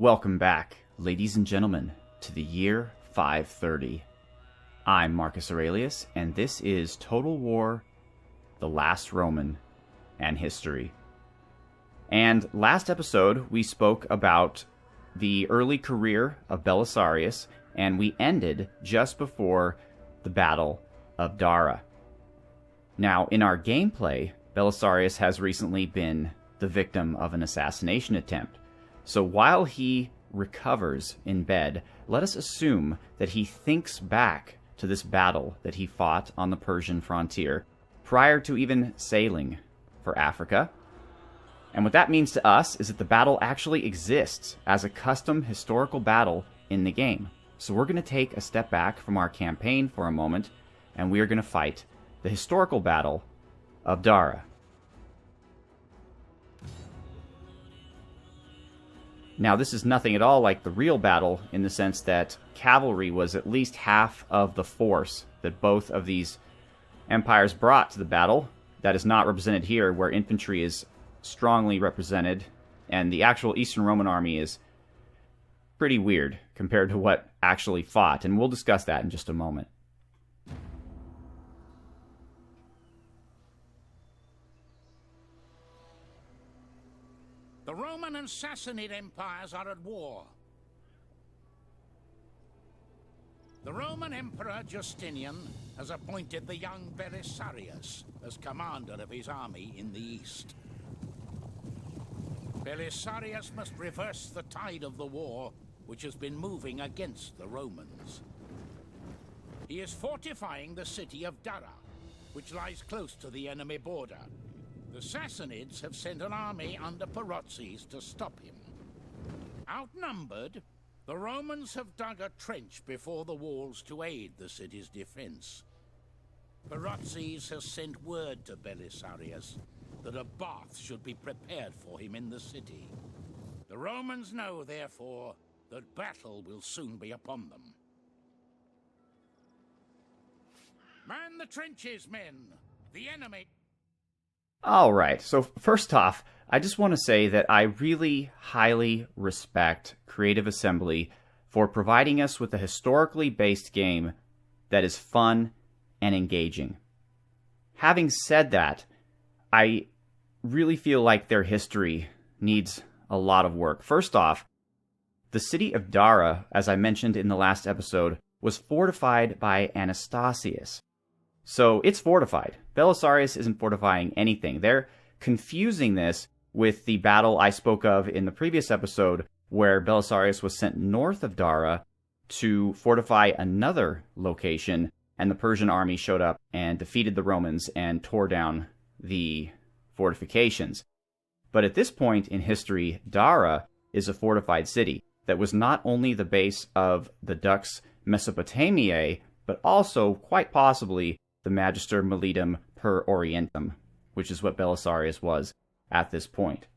Welcome back, ladies and gentlemen, to the year 530. I'm Marcus Aurelius, and this is Total War, The Last Roman, and History. And last episode, we spoke about the early career of Belisarius, and we ended just before the Battle of Dara. Now, in our gameplay, Belisarius has recently been the victim of an assassination attempt. So while he recovers in bed, let us assume that he thinks back to this battle that he fought on the Persian frontier prior to even sailing for Africa. And what that means to us is that the battle actually exists as a custom historical battle in the game. So we're going to take a step back from our campaign for a moment, and we are going to fight the historical battle of Dara. Now, this is nothing at all like the real battle in the sense that cavalry was at least half of the force that both of these empires brought to the battle. That is not represented here, where infantry is strongly represented, and the actual Eastern Roman army is pretty weird compared to what actually fought, and we'll discuss that in just a moment. The Roman and Sassanid empires are at war. The Roman Emperor Justinian has appointed the young Belisarius as commander of his army in the east. Belisarius must reverse the tide of the war, which has been moving against the Romans. He is fortifying the city of Dara, which lies close to the enemy border. The Sassanids have sent an army under Perotzes to stop him. Outnumbered, the Romans have dug a trench before the walls to aid the city's defense. Perotzes has sent word to Belisarius that a bath should be prepared for him in the city. The Romans know, therefore, that battle will soon be upon them. Man the trenches, men! The enemy... All right, so first off, I just want to say that I really highly respect Creative Assembly for providing us with a historically based game that is fun and engaging. Having said that, I really feel like their history needs a lot of work. First off, the city of Dara, as I mentioned in the last episode, was fortified by Anastasius. So it's fortified. Belisarius isn't fortifying anything. They're confusing this with the battle I spoke of in the previous episode, where Belisarius was sent north of Dara to fortify another location, and the Persian army showed up and defeated the Romans and tore down the fortifications. But at this point in history, Dara is a fortified city that was not only the base of the Dux Mesopotamiae, but also, quite possibly, the Magister Militum per Orientum, which is what Belisarius was at this point.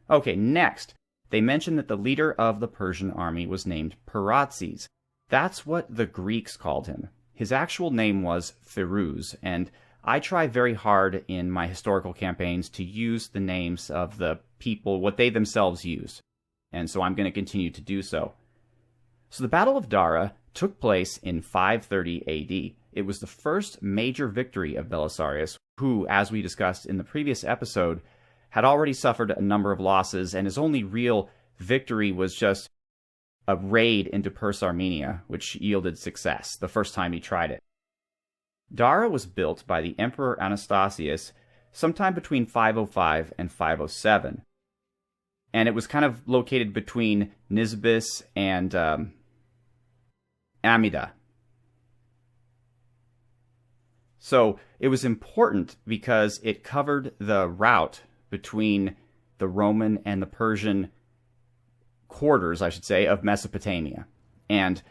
Okay, next, they mentioned that the leader of the Persian army was named Perotzes. That's what the Greeks called him. His actual name was Firuz, and I try very hard in my historical campaigns to use the names of the people, what they themselves use, and so I'm going to continue to do so. So the Battle of Dara took place in 530 AD. It was the first major victory of Belisarius, who, as we discussed in the previous episode, had already suffered a number of losses, and his only real victory was just a raid into Perse Armenia, which yielded success the first time he tried it. Dara was built by the Emperor Anastasius sometime between 505 and 507, and it was kind of located between Nisibis and Amida. So it was important because it covered the route between the Roman and the Persian quarters, I should say, of Mesopotamia. And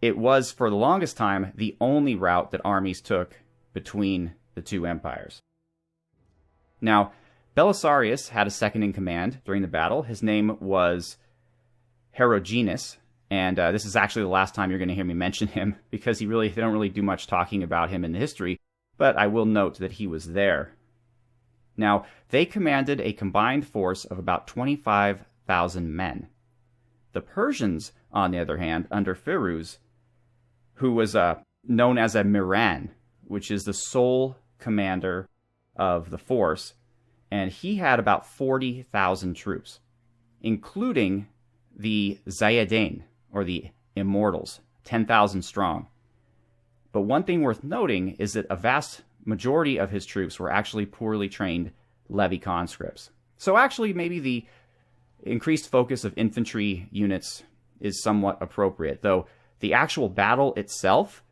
it was, for the longest time, the only route that armies took between the two empires. Now, Belisarius had a second in command during the battle. His name was Herogenes, and this is actually the last time you're going to hear me mention him, because they don't really do much talking about him in the history, but I will note that he was there. Now, they commanded a combined force of about 25,000 men. The Persians, on the other hand, under Firuz, who was known as a Miran, which is the sole commander of the force, and he had about 40,000 troops, including the Zayadain, or the Immortals, 10,000 strong. But one thing worth noting is that a vast majority of his troops were actually poorly trained Levi conscripts. So actually, maybe the increased focus of infantry units is somewhat appropriate, though the actual battle itself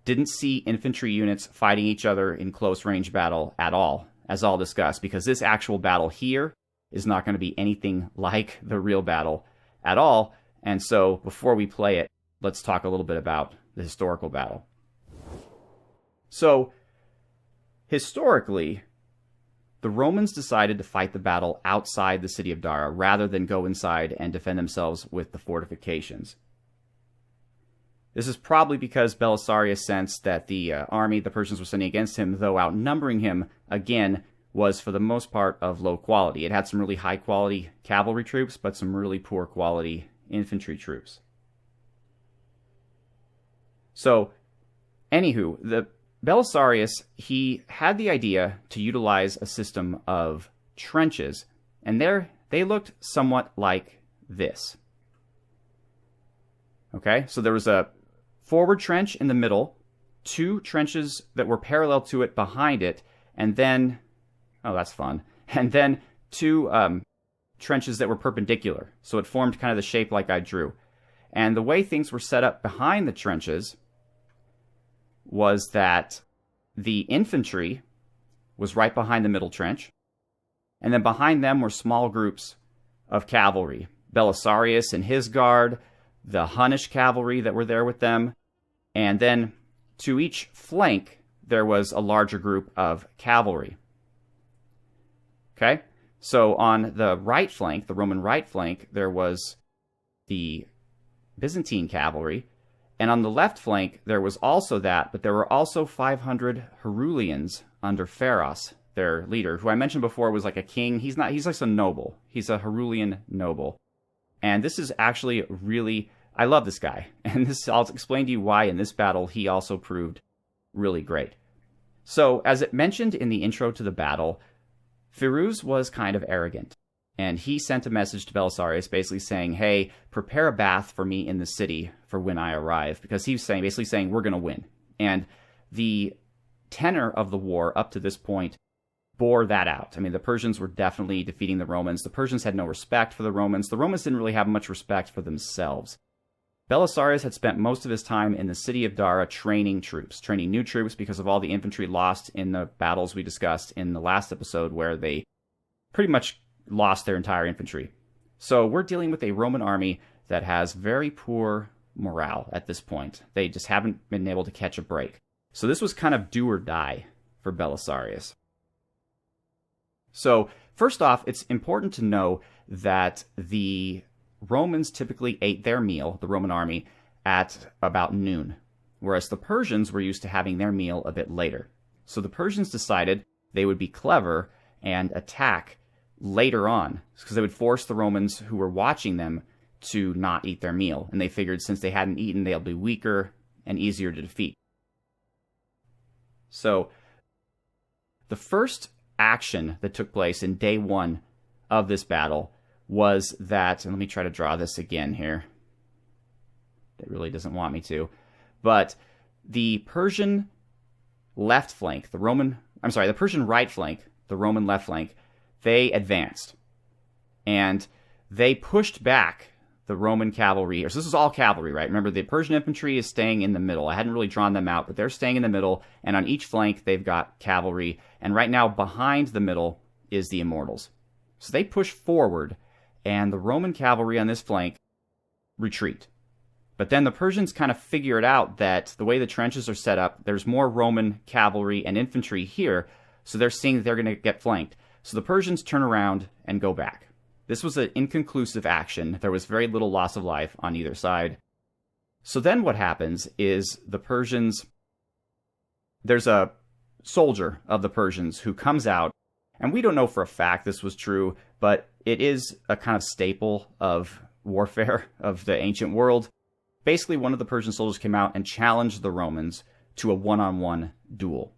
didn't see infantry units fighting each other in close range battle at all, as I'll discuss, because this actual battle here is not going to be anything like the real battle at all. And so before we play it, let's talk a little bit about the historical battle. So historically, the Romans decided to fight the battle outside the city of Dara rather than go inside and defend themselves with the fortifications. This is probably because Belisarius sensed that the army the Persians were sending against him, though outnumbering him, again, was for the most part of low quality. It had some really high quality cavalry troops, but some really poor quality infantry troops. So, anywho, the Belisarius, he had the idea to utilize a system of trenches, and they looked somewhat like this. Okay, so there was a forward trench in the middle, two trenches that were parallel to it behind it, and then, oh, that's fun, and then two trenches that were perpendicular. So it formed kind of the shape like I drew. And the way things were set up behind the trenches was that the infantry was right behind the middle trench, and then behind them were small groups of cavalry. Belisarius and his guard, the Hunnish cavalry that were there with them, and then to each flank there was a larger group of cavalry. Okay? So on the right flank, the Roman right flank, there was the Byzantine cavalry, and on the left flank there was also that, but there were also 500 Herulians under Pharos, their leader, who I mentioned before was like a king. He's like a noble. He's a Herulian noble. And this is actually really, I love this guy. And I'll explain to you why in this battle he also proved really great. So, as it mentioned in the intro to the battle, Firuz was kind of arrogant. And he sent a message to Belisarius basically saying, hey, prepare a bath for me in the city for when I arrive. Because he was basically saying, we're going to win. And the tenor of the war up to this point bore that out. I mean, the Persians were definitely defeating the Romans. The Persians had no respect for the Romans. The Romans didn't really have much respect for themselves. Belisarius had spent most of his time in the city of Dara training new troops because of all the infantry lost in the battles we discussed in the last episode where they pretty much lost their entire infantry. So we're dealing with a Roman army that has very poor morale at this point. They just haven't been able to catch a break. So this was kind of do or die for Belisarius. So first off, it's important to know that the Romans typically ate their meal, the Roman army, at about noon, whereas the Persians were used to having their meal a bit later. So the Persians decided they would be clever and attack later on, because they would force the Romans who were watching them to not eat their meal. And they figured since they hadn't eaten, they'll be weaker and easier to defeat. So the first action that took place in day one of this battle was that, and let me try to draw this again here. It really doesn't want me to. But the Persian left flank, the Persian right flank, the Roman left flank, they advanced. And they pushed back the Roman cavalry. So this is all cavalry, right? Remember, the Persian infantry is staying in the middle. I hadn't really drawn them out, but they're staying in the middle. And on each flank, they've got cavalry. And right now, behind the middle is the Immortals. So they push forward, and the Roman cavalry on this flank retreat. But then the Persians kind of figured out that the way the trenches are set up, there's more Roman cavalry and infantry here, so they're seeing that they're going to get flanked. So the Persians turn around and go back. This was an inconclusive action. There was very little loss of life on either side. So then what happens is the Persians, there's a soldier of the Persians who comes out, and we don't know for a fact this was true, but it is a kind of staple of warfare of the ancient world. Basically, one of the Persian soldiers came out and challenged the Romans to a one-on-one duel.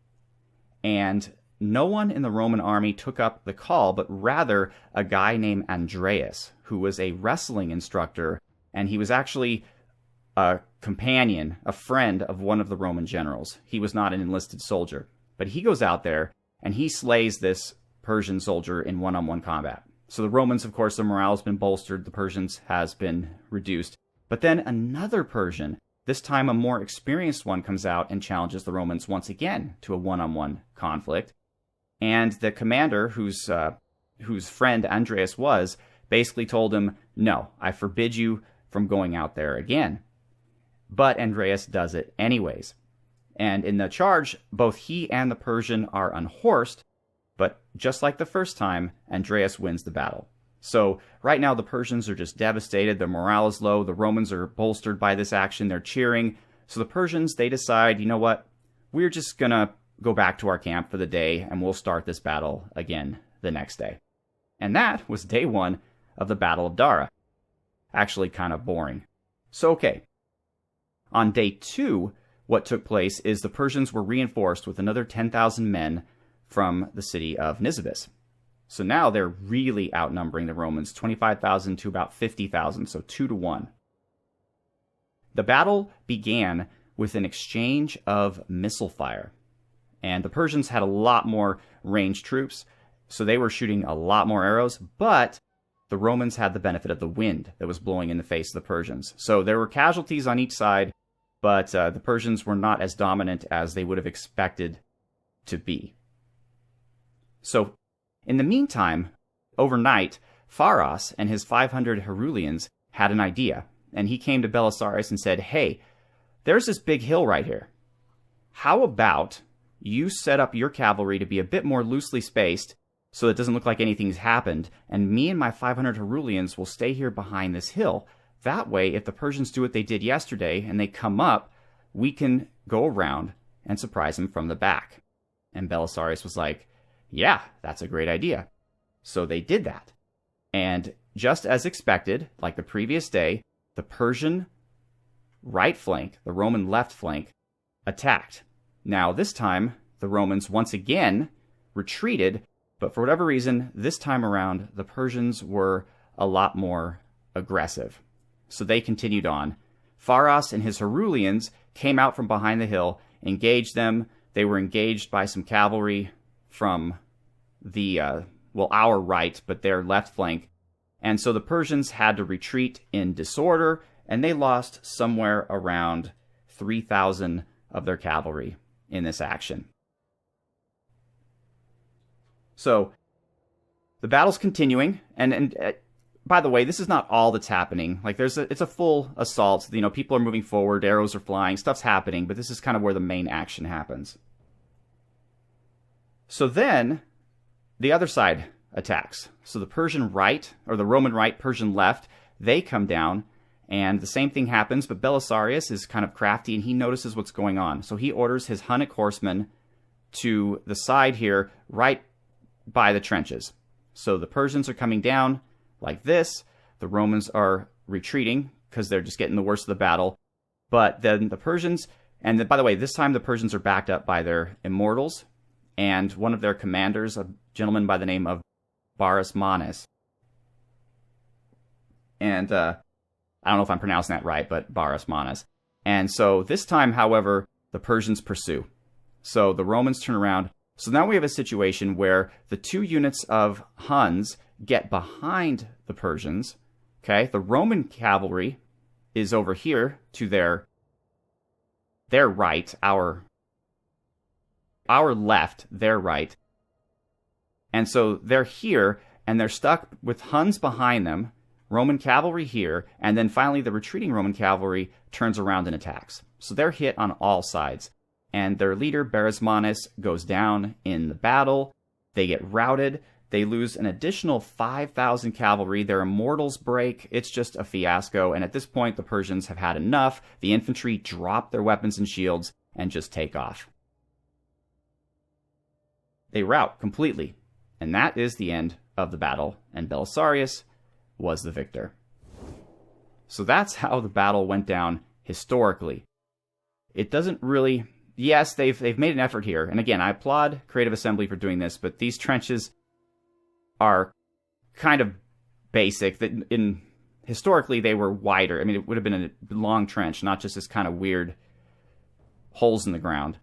And no one in the Roman army took up the call, but rather a guy named Andreas, who was a wrestling instructor, and he was actually a companion, a friend of one of the Roman generals. He was not an enlisted soldier. But he goes out there, and he slays this Persian soldier in one-on-one combat. So the Romans, of course, their morale has been bolstered, the Persians has been reduced. But then another Persian, this time a more experienced one, comes out and challenges the Romans once again to a one-on-one conflict. And the commander, whose friend Andreas was, basically told him, no, I forbid you from going out there again. But Andreas does it anyways. And in the charge, both he and the Persian are unhorsed, but just like the first time, Andreas wins the battle. So right now the Persians are just devastated, their morale is low, the Romans are bolstered by this action, they're cheering. So the Persians, they decide, you know what, we're just gonna go back to our camp for the day, and we'll start this battle again the next day. And that was day one of the Battle of Dara. Actually kind of boring. So okay, on day two, what took place is the Persians were reinforced with another 10,000 men from the city of Nisibis. So now they're really outnumbering the Romans, 25,000 to about 50,000, so 2-1. The battle began with an exchange of missile fire. And the Persians had a lot more ranged troops, so they were shooting a lot more arrows, but the Romans had the benefit of the wind that was blowing in the face of the Persians. So there were casualties on each side, but the Persians were not as dominant as they would have expected to be. So in the meantime, overnight, Pharos and his 500 Herulians had an idea, and he came to Belisarius and said, hey, there's this big hill right here. How about you set up your cavalry to be a bit more loosely spaced so it doesn't look like anything's happened, and me and my 500 Herulians will stay here behind this hill. That way, if the Persians do what they did yesterday and they come up, we can go around and surprise them from the back. And Belisarius was like, yeah, that's a great idea. So they did that. And just as expected, like the previous day, the Persian right flank, the Roman left flank, attacked. Now, this time, the Romans once again retreated, but for whatever reason, this time around, the Persians were a lot more aggressive. So they continued on. Pharos and his Herulians came out from behind the hill, engaged them. They were engaged by some cavalry from the, our right, but their left flank. And so the Persians had to retreat in disorder, and they lost somewhere around 3,000 of their cavalry in this action. So the battle's continuing, and by the way, this is not all that's happening. Like it's a full assault. You know, people are moving forward, arrows are flying, stuff's happening, but this is kind of where the main action happens. So then the other side attacks. So the Persian right, or the Roman right, Persian left, they come down, and the same thing happens, but Belisarius is kind of crafty, and he notices what's going on. So he orders his Hunnic horsemen to the side here, right by the trenches. So the Persians are coming down like this. The Romans are retreating because they're just getting the worst of the battle. But then the Persians, and by the way, this time the Persians are backed up by their immortals, and one of their commanders, a gentleman by the name of Barasmanes. And I don't know if I'm pronouncing that right, but Barasmanes. And so this time, however, the Persians pursue. So the Romans turn around. So now we have a situation where the two units of Huns get behind the Persians. Okay, the Roman cavalry is over here to their right, our left, their right. And so they're here, and they're stuck with Huns behind them, Roman cavalry here, and then finally the retreating Roman cavalry turns around and attacks. So they're hit on all sides. And their leader, Barasmanes, goes down in the battle. They get routed. They lose an additional 5,000 cavalry. Their immortals break. It's just a fiasco. And at this point, the Persians have had enough. The infantry drop their weapons and shields and just take off. They rout completely. And that is the end of the battle. And Belisarius was the victor. So that's how the battle went down historically. It doesn't really... Yes, they've made an effort here. And again, I applaud Creative Assembly for doing this, but these trenches are kind of basic. Historically, they were wider. I mean, it would have been a long trench, not just this kind of weird holes in the ground.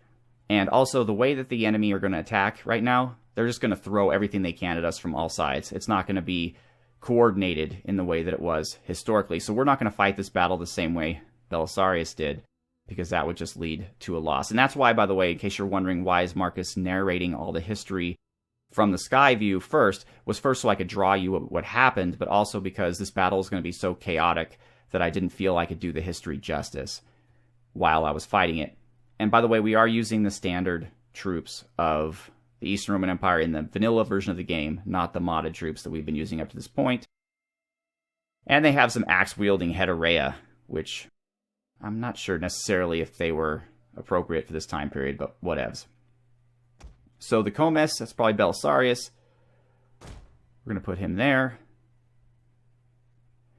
And also, the way that the enemy are going to attack right now, they're just going to throw everything they can at us from all sides. It's not going to be coordinated in the way that it was historically. So we're not going to fight this battle the same way Belisarius did, because that would just lead to a loss. And that's why, by the way, in case you're wondering why is Marcus narrating all the history from the sky view first so I could draw you what happened, but also because this battle is going to be so chaotic that I didn't feel I could do the history justice while I was fighting it. And by the way, we are using the standard troops of the Eastern Roman Empire in the vanilla version of the game, not the modded troops that we've been using up to this point. And they have some axe-wielding Heterea, which I'm not sure necessarily if they were appropriate for this time period, but whatevs. So the Comes, that's probably Belisarius. We're going to put him there.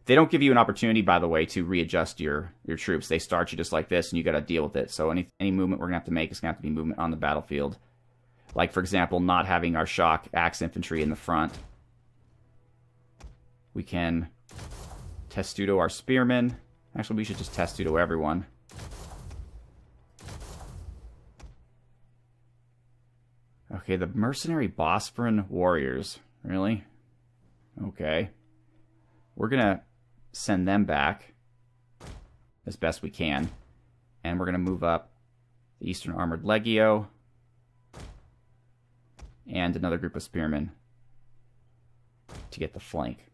They don't give you an opportunity, by the way, to readjust your troops. They start you just like this, and you got to deal with it. So any movement we're going to have to make is going to have to be movement on the battlefield. Like, for example, not having our shock axe infantry in the front. We can testudo our spearmen. Actually, we should just testudo everyone. Okay, the mercenary Bosporan warriors. Really? Okay. We're going to send them back as best we can. And we're going to move up the Eastern Armored Legio and another group of spearmen to get the flank.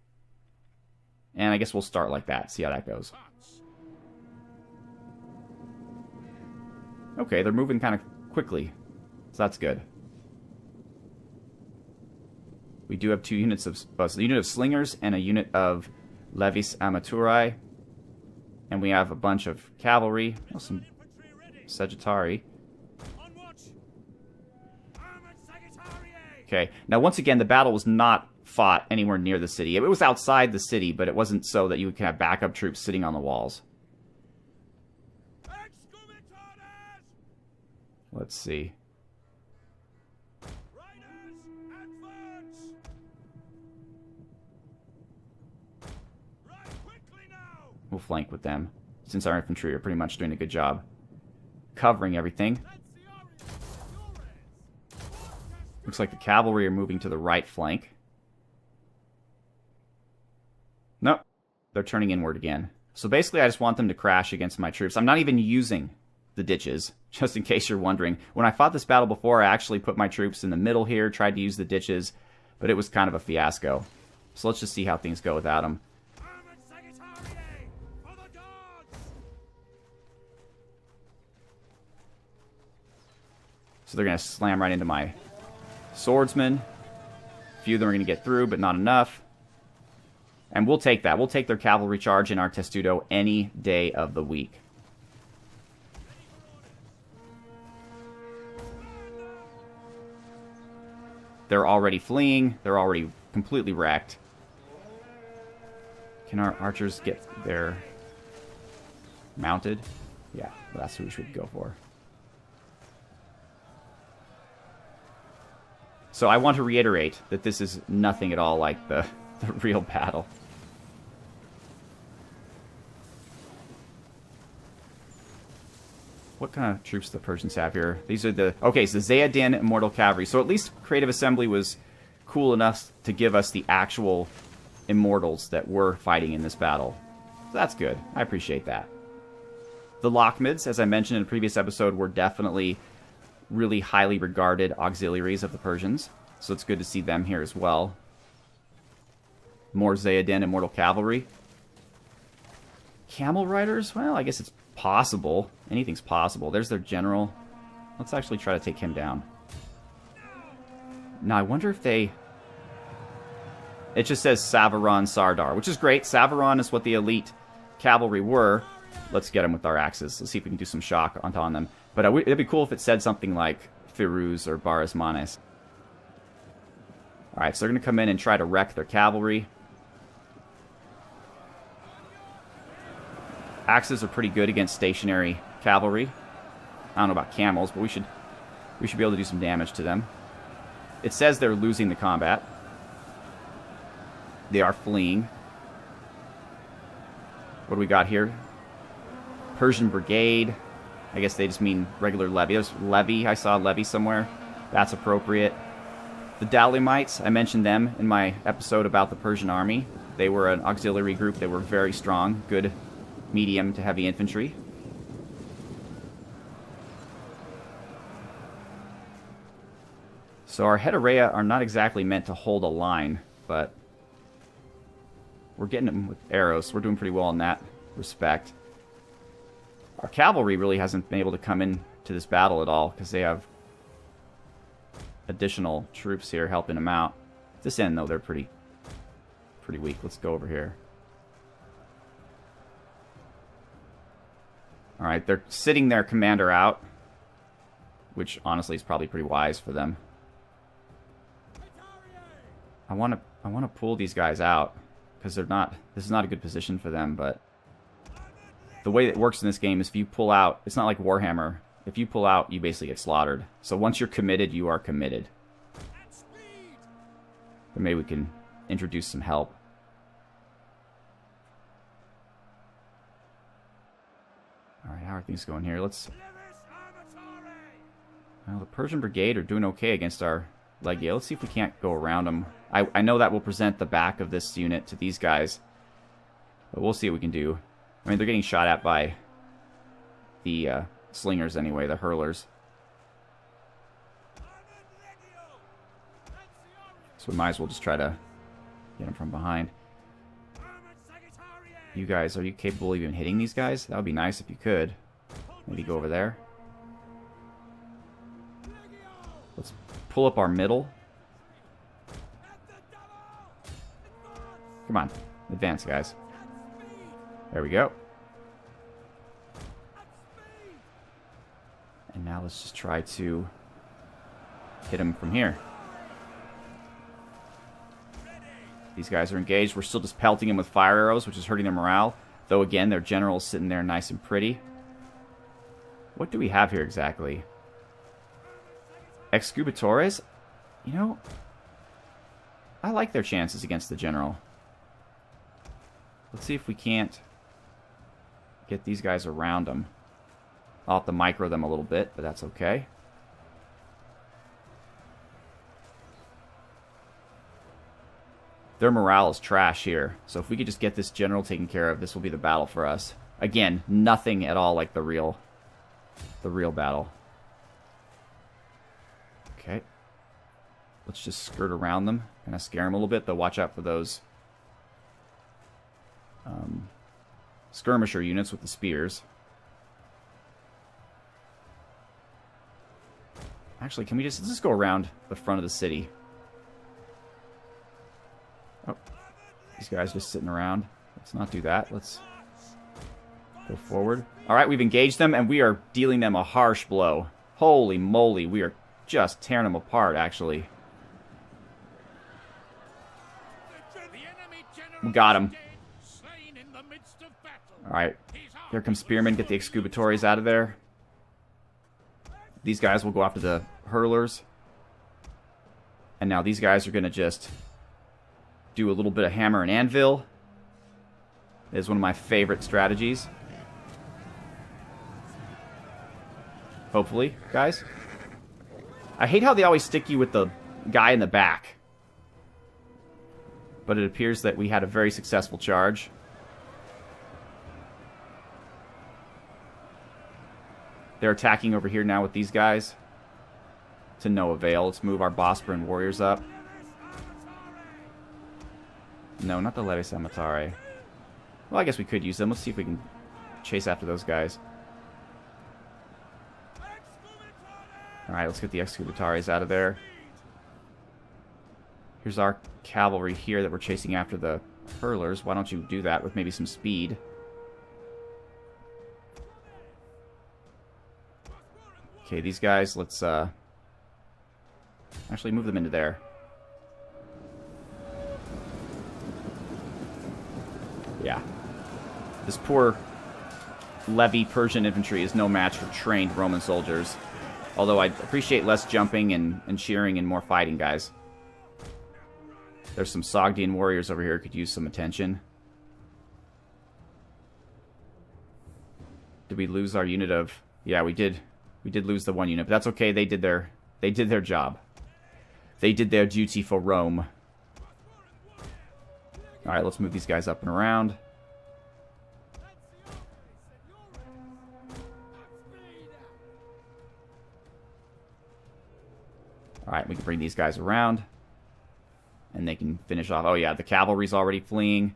And I guess we'll start like that, see how that goes. Okay, they're moving kind of quickly, so that's good. We do have two units of... a unit of slingers and a unit of levis amaturi. And we have a bunch of cavalry. Oh, some Sagittari. Okay, now once again, the battle was not fought anywhere near the city. It was outside the city, but it wasn't so that you could have backup troops sitting on the walls. Let's see. We'll flank with them, since our infantry are pretty much doing a good job covering everything. Looks like the cavalry are moving to the right flank. Nope. They're turning inward again. So basically, I just want them to crash against my troops. I'm not even using the ditches, just in case you're wondering. When I fought this battle before, I actually put my troops in the middle here, tried to use the ditches, but it was kind of a fiasco. So let's just see how things go without them. So they're going to slam right into my swordsmen. A few of them are going to get through, but not enough. And we'll take that. We'll take their cavalry charge in our testudo any day of the week. They're already fleeing. They're already completely wrecked. Can our archers get their mounted? Yeah, that's what we should go for. So I want to reiterate that this is nothing at all like the real battle. What kind of troops do the Persians have here? These are the... Okay, so Zayadin Immortal Cavalry. So at least Creative Assembly was cool enough to give us the actual immortals that were fighting in this battle. So that's good. I appreciate that. The Lochmids, as I mentioned in a previous episode, were definitely really highly regarded auxiliaries of the Persians. So it's good to see them here as well. More Zayadin Immortal Cavalry. Camel Riders? Well, I guess it's possible. Anything's possible. There's their general. Let's actually try to take him down. Now, I wonder if they... It just says Savaron Sardar, which is great. Savaron is what the elite cavalry were. Let's get them with our axes. Let's see if we can do some shock on them. But it'd be cool if it said something like Firuz or Barismanes. Alright, so they're going to come in and try to wreck their cavalry. Axes are pretty good against stationary cavalry. I don't know about camels, but we should be able to do some damage to them. It says they're losing the combat. They are fleeing. What do we got here? Persian Brigade. I guess they just mean regular levy. There's levy. I saw levy somewhere. That's appropriate. The Daylamites, I mentioned them in my episode about the Persian army. They were an auxiliary group. They were very strong. Good medium to heavy infantry. So our Hetarea are not exactly meant to hold a line, but we're getting them with arrows. So we're doing pretty well in that respect. Our cavalry really hasn't been able to come in to this battle at all because they have additional troops here helping them out. At this end, though, they're pretty weak. Let's go over here. All right, they're sitting their commander out, which honestly is probably pretty wise for them. I want to pull these guys out because they're not. This is not a good position for them. But the way it works in this game is if you pull out, it's not like Warhammer. If you pull out, you basically get slaughtered. So once you're committed, you are committed. But maybe we can introduce some help. All right, how are things going here? Well, the Persian Brigade are doing okay against our Legio. Let's see if we can't go around them. I know that will present the back of this unit to these guys. But we'll see what we can do. I mean, they're getting shot at by the slingers anyway, the hurlers. So we might as well just try to get them from behind. You guys, are you capable of even hitting these guys? That would be nice if you could. Maybe go over there. Let's pull up our middle. Come on. Advance, guys. There we go. And now let's just try to hit him from here. These guys are engaged. We're still just pelting them with fire arrows, which is hurting their morale. Though, again, their general's sitting there nice and pretty. What do we have here exactly? Excubatores? You know, I like their chances against the general. Let's see if we can't get these guys around them. I'll have to micro them a little bit, but that's okay. Their morale is trash here. So if we could just get this general taken care of, this will be the battle for us. Again, nothing at all like the real battle. Okay. Let's just skirt around them. Kind of scare them a little bit, though watch out for those skirmisher units with the spears. Actually, let's just go around the front of the city. Oh, these guys just sitting around. Let's not do that. Let's go forward. All right, we've engaged them, and we are dealing them a harsh blow. Holy moly, we are just tearing them apart, actually. We got him. All right, here comes Spearmen. Get the Excubatories out of there. These guys will go after the hurlers. And now these guys are going to just do a little bit of hammer and anvil. It is one of my favorite strategies. Hopefully, guys. I hate how they always stick you with the guy in the back. But it appears that we had a very successful charge. They're attacking over here now with these guys. To no avail. Let's move our Bosporan warriors up. No, not the Leves Amatare. Well, I guess we could use them. Let's see if we can chase after those guys. Alright, let's get the Excubatares out of there. Here's our cavalry here that we're chasing after the hurlers. Why don't you do that with maybe some speed? Okay, these guys, let's actually move them into there. Yeah. This poor levy Persian infantry is no match for trained Roman soldiers. Although I appreciate less jumping and cheering and more fighting, guys. There's some Sogdian warriors over here who could use some attention. Did we lose our unit of... Yeah, we did. We did lose the one unit, but that's okay. They did their job. They did their duty for Rome. Alright, let's move these guys up and around. Alright, we can bring these guys around. And they can finish off... Oh yeah, the cavalry's already fleeing.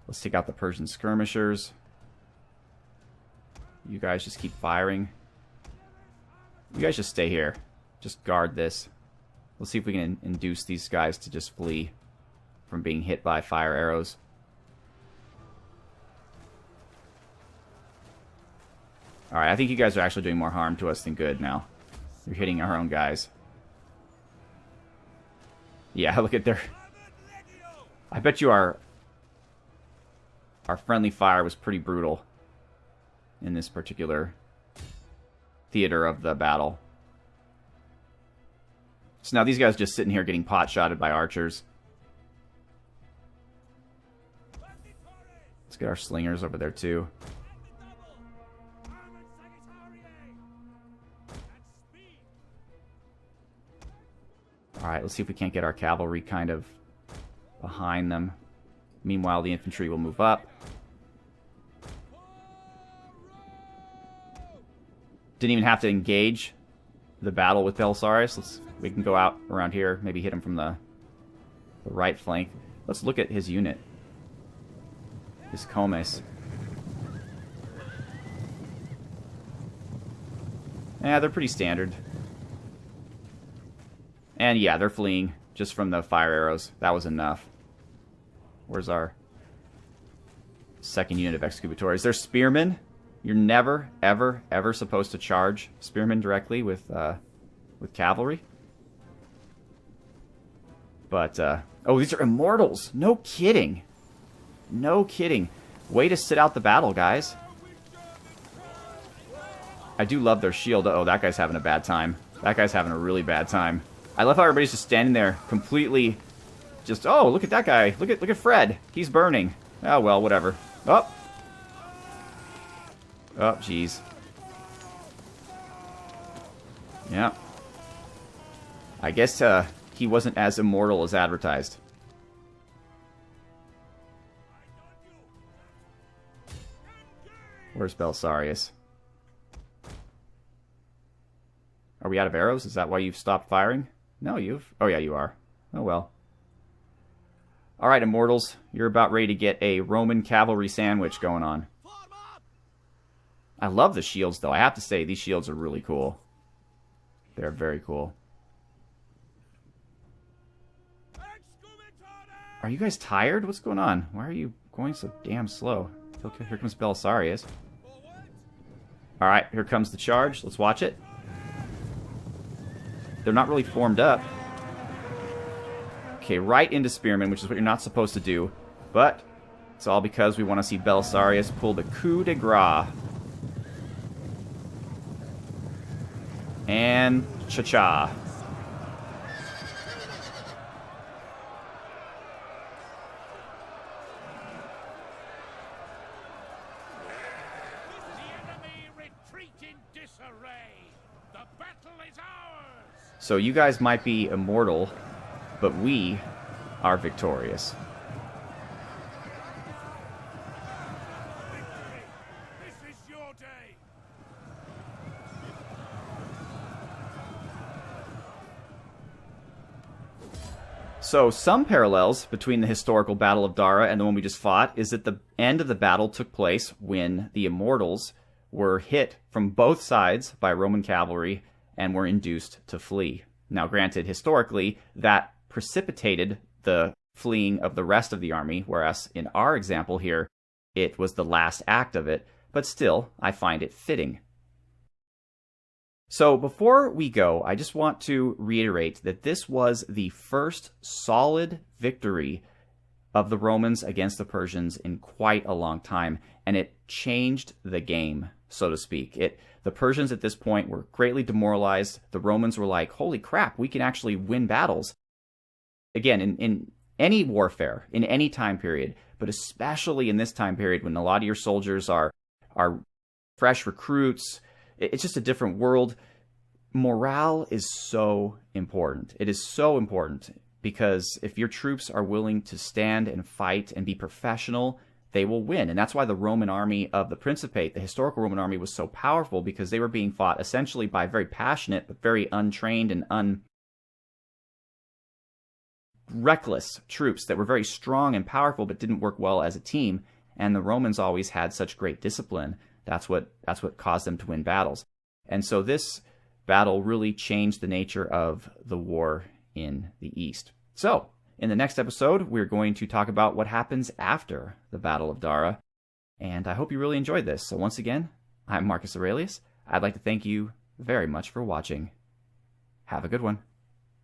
Let's take out the Persian skirmishers. You guys just keep firing. You guys just stay here. Just guard this. Let's see if we can induce these guys to just flee from being hit by fire arrows. Alright, I think you guys are actually doing more harm to us than good now. You're hitting our own guys. Yeah, look at their... I bet you our friendly fire was pretty brutal in this particular theater of the battle. So now these guys are just sitting here getting pot-shotted by archers. Let's get our slingers over there too. Alright, let's see if we can't get our cavalry kind of behind them. Meanwhile, the infantry will move up. Didn't even have to engage the battle with Belisarius. We can go out around here, maybe hit him from the right flank. Let's look at his unit. His Comes. Yeah, they're pretty standard. And yeah, they're fleeing just from the fire arrows. That was enough. Where's our second unit of executors? They're spearmen. You're never, ever, ever supposed to charge spearmen directly with cavalry. But, oh, these are immortals. No kidding. No kidding. Way to sit out the battle, guys. I do love their shield. Oh, that guy's having a bad time. That guy's having a really bad time. I love how everybody's just standing there completely just, oh, look at that guy. Look at Fred. He's burning. Oh, well, whatever. Oh. Oh, jeez. Yeah. I guess he wasn't as immortal as advertised. Where's Belisarius? Are we out of arrows? Is that why you've stopped firing? No, you've... Oh, yeah, you are. Oh, well. Alright, immortals. You're about ready to get a Roman cavalry sandwich going on. I love the shields, though. I have to say, these shields are really cool. They're very cool. Are you guys tired? What's going on? Why are you going so damn slow? Okay, here comes Belisarius. Alright, here comes the charge. Let's watch it. They're not really formed up. Okay, right into spearmen, which is what you're not supposed to do. But it's all because we want to see Belisarius pull the coup de grace. And cha-cha. So you guys might be immortal, but we are victorious. This is your day. So some parallels between the historical Battle of Dara and the one we just fought is that the end of the battle took place when the immortals were hit from both sides by Roman cavalry and were induced to flee. Now, granted, historically, that precipitated the fleeing of the rest of the army, whereas in our example here, it was the last act of it, but still, I find it fitting. So before we go, I just want to reiterate that this was the first solid victory of the Romans against the Persians in quite a long time, and it changed the game, so to speak. The Persians at this point were greatly demoralized. The Romans were like, holy crap, we can actually win battles. Again, in any warfare, in any time period, but especially in this time period when a lot of your soldiers are fresh recruits, it's just a different world. Morale is so important. It is so important because if your troops are willing to stand and fight and be professional, they will win. And that's why the Roman army of the Principate, the historical Roman army, was so powerful, because they were being fought essentially by very passionate but very untrained and reckless troops that were very strong and powerful but didn't work well as a team. And the Romans always had such great discipline. That's what caused them to win battles. And so this battle really changed the nature of the war in the East. So, in the next episode, we're going to talk about what happens after the Battle of Dara. And I hope you really enjoyed this. So once again, I'm Marcus Aurelius. I'd like to thank you very much for watching. Have a good one.